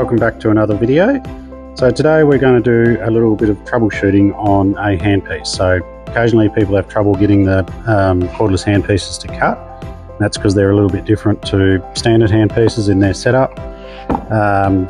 welcome back to another video. So today we're going to do a little bit of troubleshooting on a handpiece. So occasionally people have trouble getting the cordless handpieces to cut. That's because they're a little bit different to standard handpieces in their setup.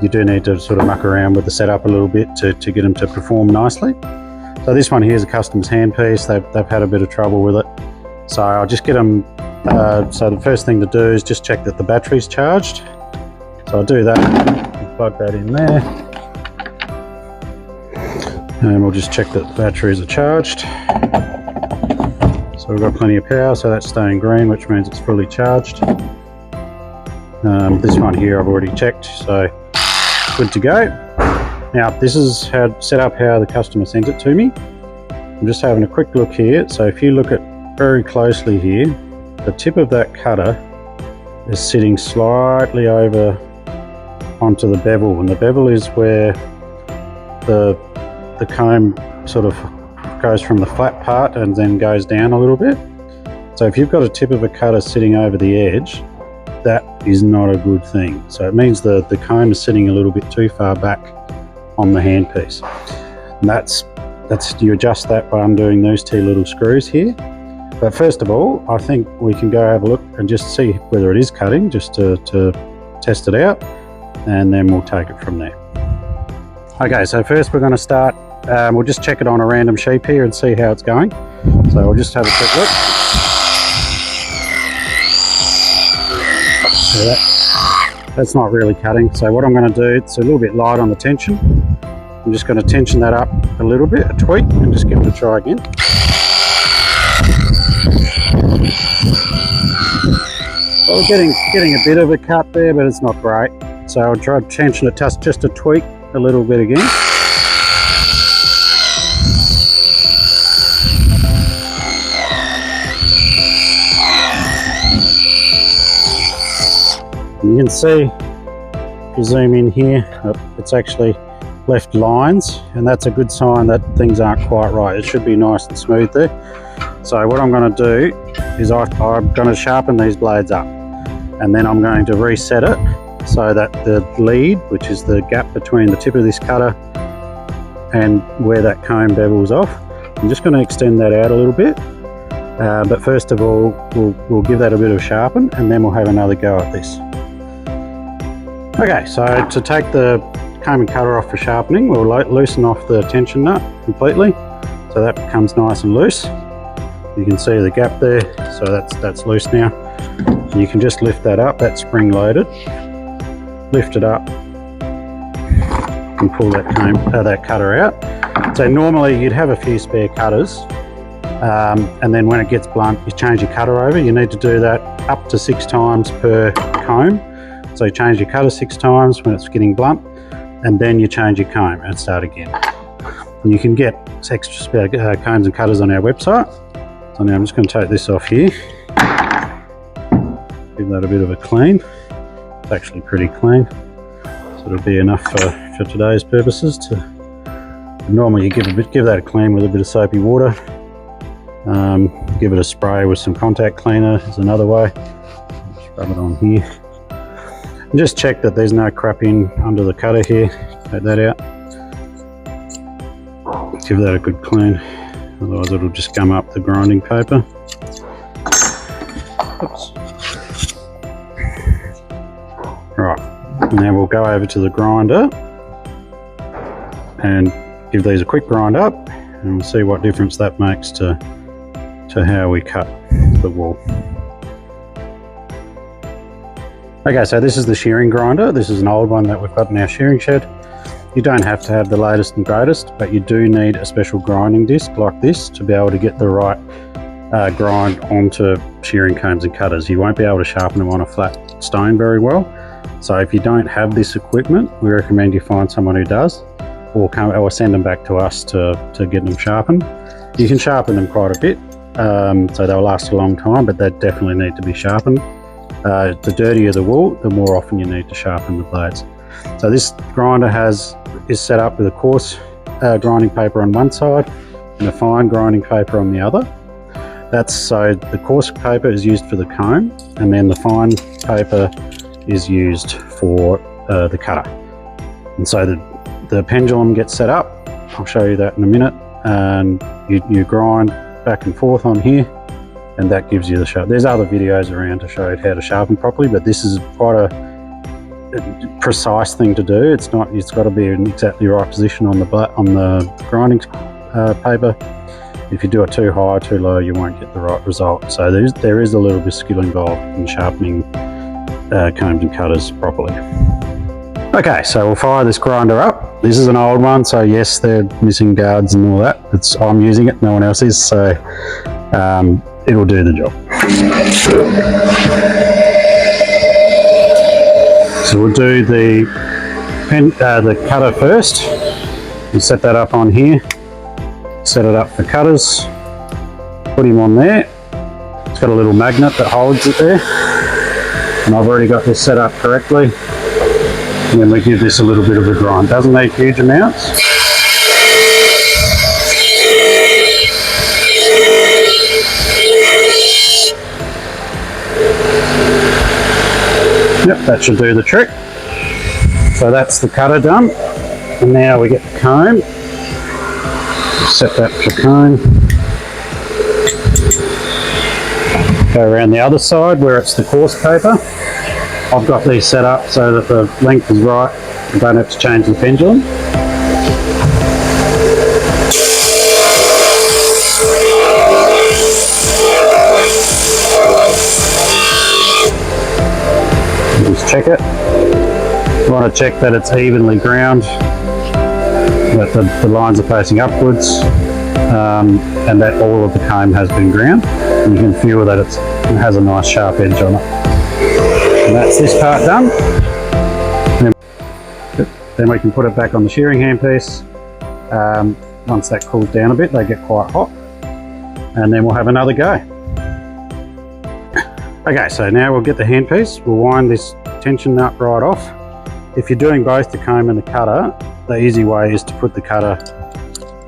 You do need to sort of muck around with the setup a little bit to get them to perform nicely. So this one here is a customer's handpiece. They've had a bit of trouble with it. So I'll just get them, so the first thing to do is just check that the battery's charged. So I'll do that, plug that in there, and we'll just check that the batteries are charged. So we've got plenty of power, so that's staying green, which means it's fully charged. This one here I've already checked, so good to go. Now this is set up how the customer sent it to me. I'm just having a quick look here. So if you look at very closely here, the tip of that cutter is sitting slightly over onto the bevel, and the bevel is where the comb sort of goes from the flat part and then goes down a little bit. So if you've got a tip of a cutter sitting over the edge, that is not a good thing. So it means the comb is sitting a little bit too far back on the handpiece. And that's you adjust that by undoing those two little screws here. But first of all, I think we can go have a look and just see whether it is cutting, just to test it out, and then we'll take it from there. Okay, so first we're going to start, we'll just check it on a random sheep here and see how it's going. So we'll just have a quick look. So that's not really cutting. So what I'm going to do, it's a little bit light on the tension. I'm just going to tension that up a little bit, a tweak, and just give it a try again. Well, we're getting a bit of a cut there, but it's not great. So I'll try to tension it just a tweak a little bit again. And you can see, if you zoom in here, it's actually left lines, and that's a good sign that things aren't quite right. It should be nice and smooth there. So what I'm going to do is I'm going to sharpen these blades up, and then I'm going to reset it so that the lead, which is the gap between the tip of this cutter and where that comb bevels off, I'm just going to extend that out a little bit. But first of all, we'll give that a bit of sharpen, and then we'll have another go at this. Okay, so to take the comb and cutter off for sharpening, we'll loosen off the tension nut completely, so that becomes nice and loose. You can see the gap there, so that's loose now. You can just lift that up, that's spring loaded. Lift it up and pull that cutter out. So normally you'd have a few spare cutters, and then when it gets blunt, you change your cutter over. You need to do that up to 6 times per comb. So you change your cutter 6 times when it's getting blunt, and then you change your comb and start again. And you can get extra spare combs and cutters on our website. So now I'm just going to take this off here. Give that a bit of a clean. It's actually pretty clean, so it'll be enough for today's purposes. Normally you give that a clean with a bit of soapy water. Give it a spray with some contact cleaner is another way. Just rub it on here. And just check that there's no crap in under the cutter here. Take that out. Give that a good clean, otherwise it'll just gum up the grinding paper. Oops. Right, now we'll go over to the grinder and give these a quick grind up, and we'll see what difference that makes to how we cut the wool. Okay, so this is the shearing grinder. This is an old one that we've got in our shearing shed. You don't have to have the latest and greatest, but you do need a special grinding disc like this to be able to get the right grind onto shearing combs and cutters. You won't be able to sharpen them on a flat stone very well. So if you don't have this equipment, we recommend you find someone who does, or send them back to us to get them sharpened. You can sharpen them quite a bit, so they'll last a long time, but they definitely need to be sharpened. The dirtier the wool, the more often you need to sharpen the blades. So this grinder is set up with a coarse grinding paper on one side and a fine grinding paper on the other. So the coarse paper is used for the comb, and then the fine paper is used for the cutter. And so the pendulum gets set up. I'll show you that in a minute. And you grind back and forth on here, and that gives you the sharp. There's other videos around to show you how to sharpen properly, but this is quite a precise thing to do. It's not. It's got to be in exactly the right position on the grinding paper. If you do it too high, too low, you won't get the right result. So there is a little bit of skill involved in sharpening combs and cutters properly. Okay, so we'll fire this grinder up. This is an old one, so yes, they're missing guards and all that. I'm using it, no one else is, so it'll do the job. So we'll do the cutter first. We'll set that up on here. Set it up for cutters. Put him on there. It's got a little magnet that holds it there. And I've already got this set up correctly. And then we give this a little bit of a grind. Doesn't need huge amounts. Yep, that should do the trick. So that's the cutter done. And now we get the comb. Set that for comb. Go around the other side where it's the coarse paper. I've got these set up so that the length is right. I don't have to change the pendulum. Just check it. You want to check that it's evenly ground, that the lines are facing upwards, and that all of the comb has been ground. And you can feel that it has a nice sharp edge on it. And that's this part done. Then we can put it back on the shearing handpiece. Once that cools down a bit, they get quite hot. And then we'll have another go. Okay, so now we'll get the handpiece. We'll wind this tension nut right off. If you're doing both the comb and the cutter, the easy way is to put the cutter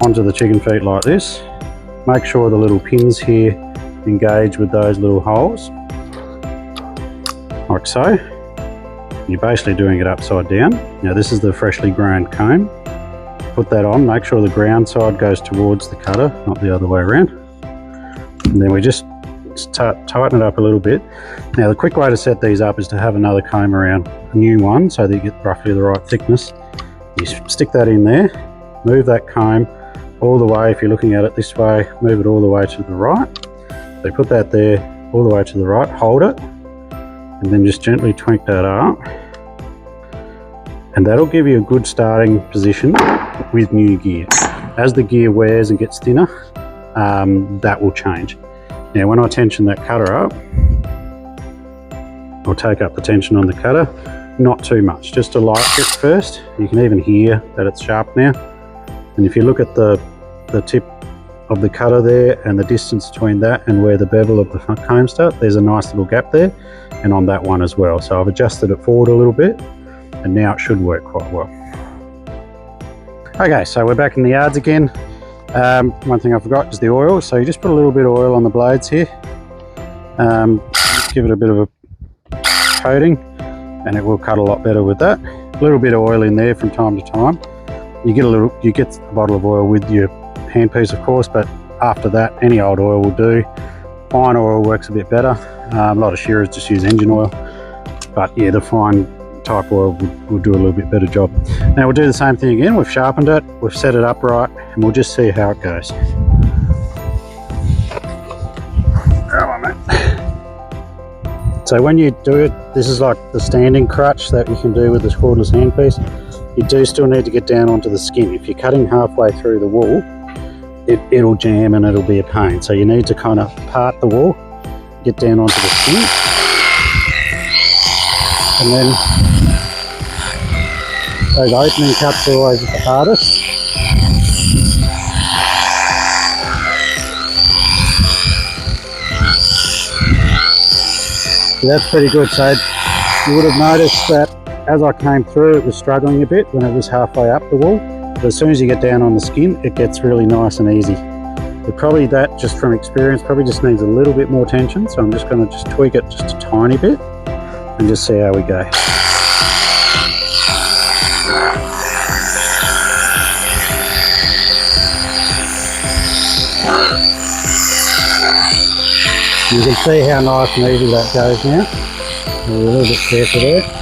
onto the chicken feet like this. Make sure the little pins here engage with those little holes, like so. You're basically doing it upside down. Now this is the freshly ground comb. Put that on, make sure the ground side goes towards the cutter, not the other way around. And then we just tighten it up a little bit. Now the quick way to set these up is to have another comb around, a new one, so that you get roughly the right thickness. You stick that in there, move that comb all the way, if you're looking at it this way, move it all the way to the right. So put that there, all the way to the right, hold it, and then just gently twink that up. And that'll give you a good starting position with new gear. As the gear wears and gets thinner, that will change. Now when I tension that cutter up, I'll take up the tension on the cutter, not too much, just a light bit first. You can even hear that it's sharp now. And if you look at the tip of the cutter there and the distance between that and where the bevel of the comb starts, there's a nice little gap there, and on that one as well. So I've adjusted it forward a little bit, and now it should work quite well. Okay, so we're back in the yards again. One thing I forgot is the oil. So you just put a little bit of oil on the blades here. Give it a bit of a coating, and it will cut a lot better with that. A little bit of oil in there from time to time. You get a bottle of oil with your handpiece, of course, but after that, any old oil will do. Fine oil works a bit better. A lot of shearers just use engine oil, but yeah, the fine type oil will do a little bit better job. Now we'll do the same thing again. We've sharpened it, we've set it up right, and we'll just see how it goes. So when you do it, this is like the standing crutch that you can do with this cordless handpiece. You do still need to get down onto the skin. If you're cutting halfway through the wool, it'll jam and it'll be a pain. So you need to kind of part the wool, get down onto the skin, and then those opening cuts are always the hardest. So that's pretty good. So you would have noticed that as I came through, it was struggling a bit when it was halfway up the wool. But as soon as you get down on the skin, it gets really nice and easy. But probably that, just from experience, probably just needs a little bit more tension. So I'm just going to just tweak it just a tiny bit and just see how we go. You can see how nice and easy that goes now. We're a little bit careful there.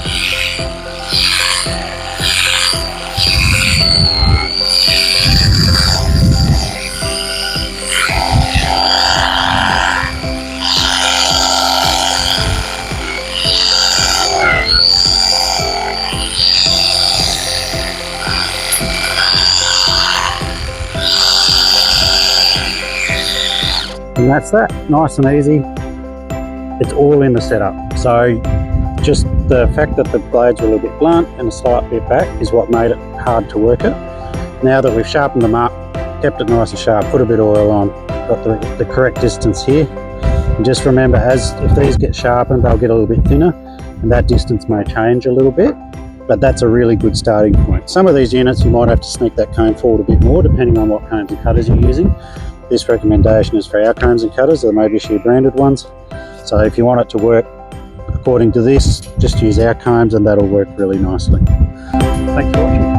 And that's that, nice and easy. It's all in the setup. So just the fact that the blades were a little bit blunt and a slight bit back is what made it hard to work it. Now that we've sharpened them up, kept it nice and sharp, put a bit of oil on, got the correct distance here. And just remember, if these get sharpened, they'll get a little bit thinner, and that distance may change a little bit, but that's a really good starting point. Some of these units you might have to sneak that comb forward a bit more depending on what combs and cutters you're using. This recommendation is for our combs and cutters, the Mobishear branded ones. So if you want it to work according to this, just use our combs and that'll work really nicely. Thanks for watching.